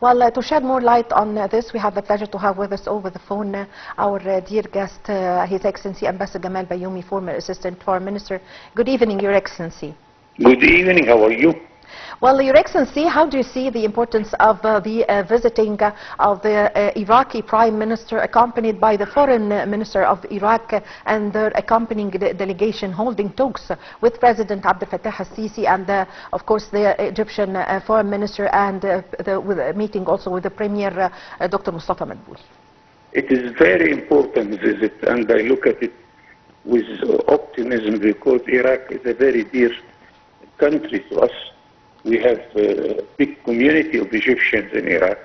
Well, to shed more light on this, we have the pleasure to have with us over the phone our dear guest, His Excellency Ambassador Gamal Bayoumy, former Assistant Foreign Minister. Good evening, Your Excellency. Good evening. How are you? Well, Your Excellency, how do you see the importance of the visiting of the Iraqi Prime Minister, accompanied by the Foreign Minister of Iraq and their accompanying delegation, holding talks with President Abdel Fattah al-Sisi and, of course, the Egyptian Foreign Minister, and the meeting also with the Premier, Dr. Mustafa Madbouli? It is a very important visit, and I look at it with optimism because Iraq is a very dear country to us. We have a big community of Egyptians in Iraq,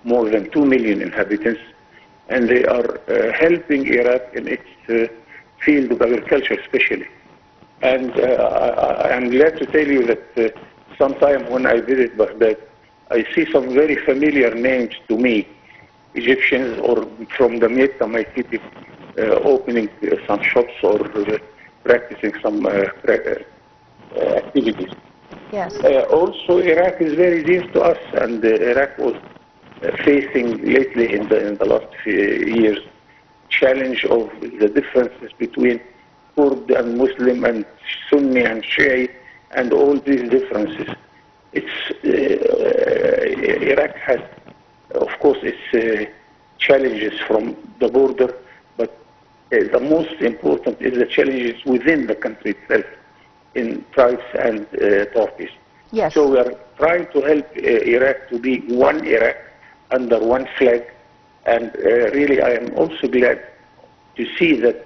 more than 2 million inhabitants, and they are helping Iraq in its field of agriculture especially. And I'm glad to tell you that sometime when I visit Baghdad, I see some very familiar names to me, Egyptians or from the Mietta, my city, opening some shops or practicing some activities. Yes. Also, Iraq is very dear to us, and Iraq was facing lately in the last few years challenge of the differences between Kurd and Muslim and Sunni and Shia and all these differences. Iraq has, of course, its challenges from the border, but the most important is the challenges within the country itself, in tribes and parties. Yes. So we are trying to help Iraq to be one Iraq under one flag, and really I am also glad to see that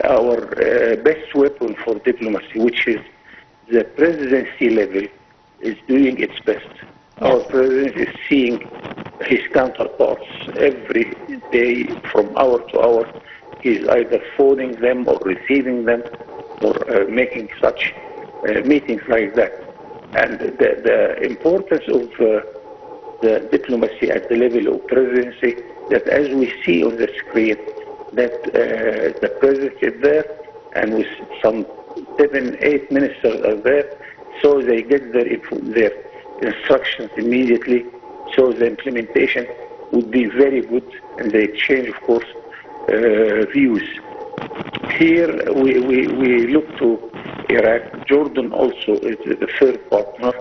our best weapon for diplomacy, which is the presidency level, is doing its best. Yes. Our president is seeing his counterparts every day from hour to hour. He's either phoning them or receiving them, or making such meetings like that. And the importance of the diplomacy at the level of presidency, that as we see on the screen, that the president is there, and with some 7, 8 ministers are there, so they get their instructions immediately, so the implementation would be very good, and they exchange, of course, views. Here we look to Iraq. Jordan also is the third partner,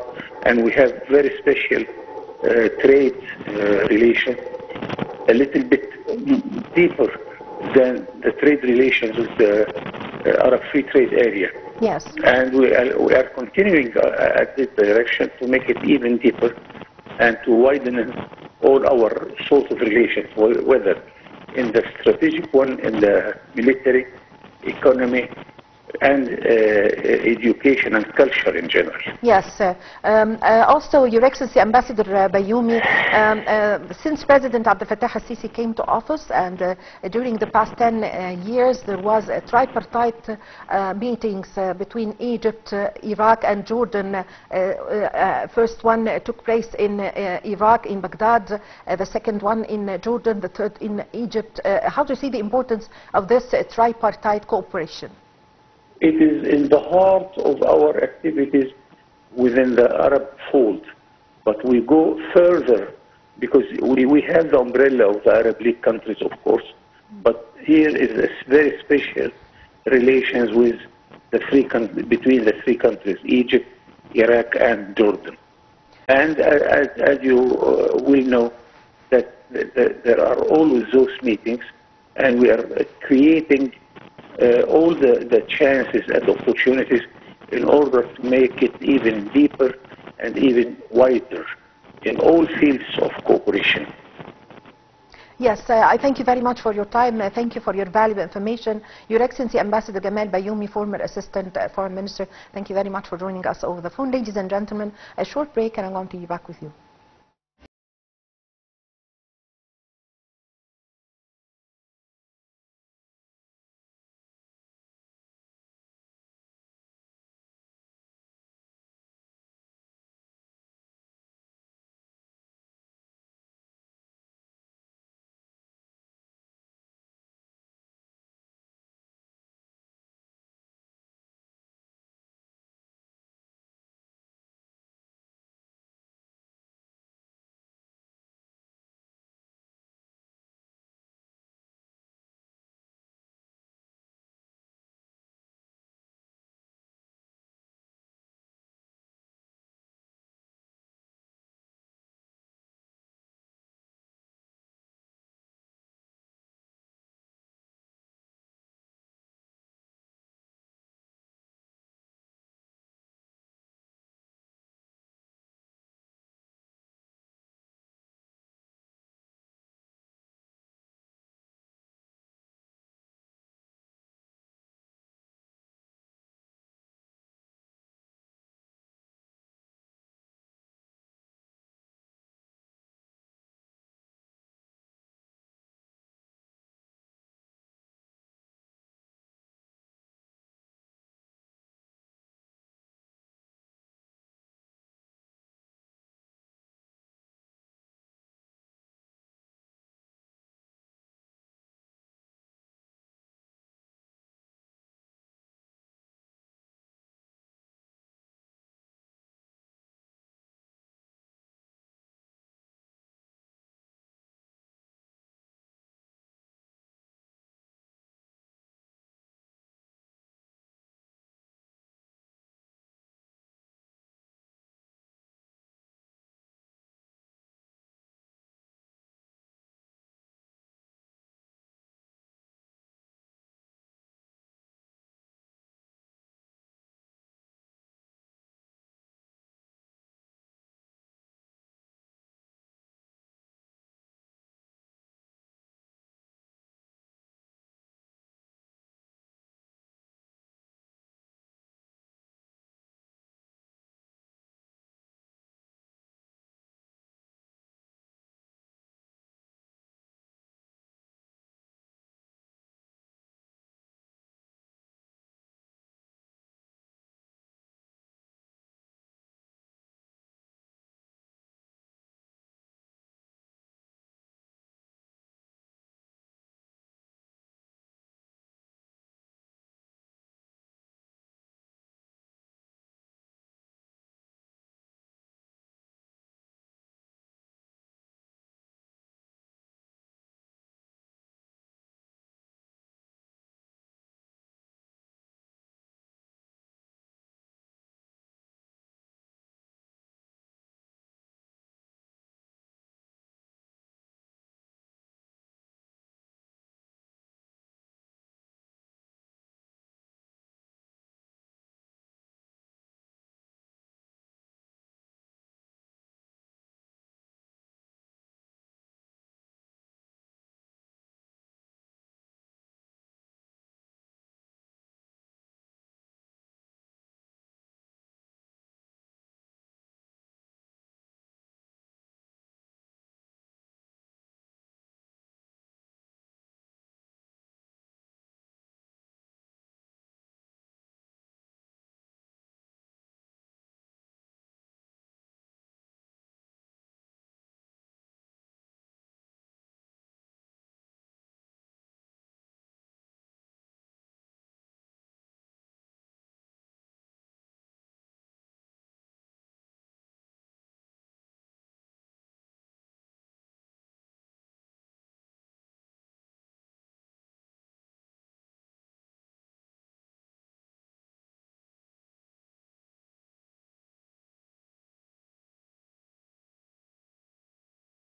and we have very special trade relations, a little bit deeper than the trade relations with the Arab Free Trade Area. Yes. And we are continuing at this direction to make it even deeper and to widen all our sort of relations, whether in the strategic one, in the military, economy, and education and culture in general. Yes. Also, Your Excellency Ambassador Bayoumy, since President Abdel Fattah al-Sisi came to office, and during the past 10 years, there was a tripartite meetings between Egypt, Iraq, and Jordan. First one took place in Iraq, in Baghdad, the second one in Jordan, the third in Egypt. How do you see the importance of this tripartite cooperation? It is in the heart of our activities within the Arab fold, but we go further because we have the umbrella of the Arab League countries, of course, but here is a very special relations with between the three countries, Egypt, Iraq, and Jordan. And as you will know, that there are always those meetings, and we are creating all the chances and opportunities in order to make it even deeper and even wider in all fields of cooperation. Yes, I thank you very much for your time. Thank you for your valuable information. Your Excellency Ambassador Gamal Bayoumy, former Assistant Foreign Minister, thank you very much for joining us over the phone. Ladies and gentlemen, a short break, and I'm going to be back with you.